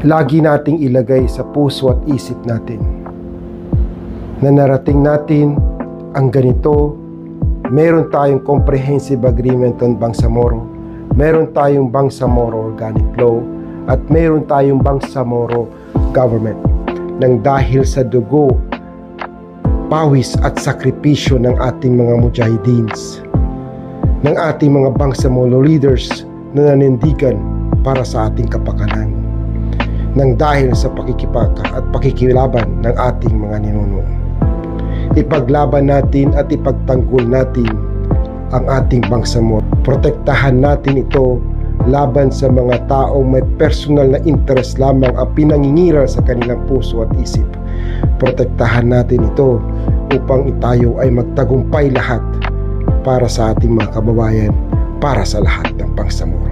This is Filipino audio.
lagi nating ilagay sa puso at isip natin na narating natin ang ganito. Meron tayong comprehensive agreement on Bangsamoro, meron tayong Bangsamoro Organic Law, at meron tayong Bangsamoro Government. Nang dahil sa dugo, pawis at sakripisyo ng ating mga mujahidins, ng ating mga Bangsamoro leaders na nanindigan para sa ating kapakanan, nang dahil sa pakikipaka at pakikilaban ng ating mga ninuno. Ipaglaban natin at ipagtanggol natin ang ating Bangsamoro. Protektahan natin ito laban sa mga taong may personal na interest lamang ang pinangingiral sa kanilang puso at isip. Protektahan natin ito upang tayo ay magtagumpay lahat para sa ating mga kababayan, para sa lahat ng Bangsamoro.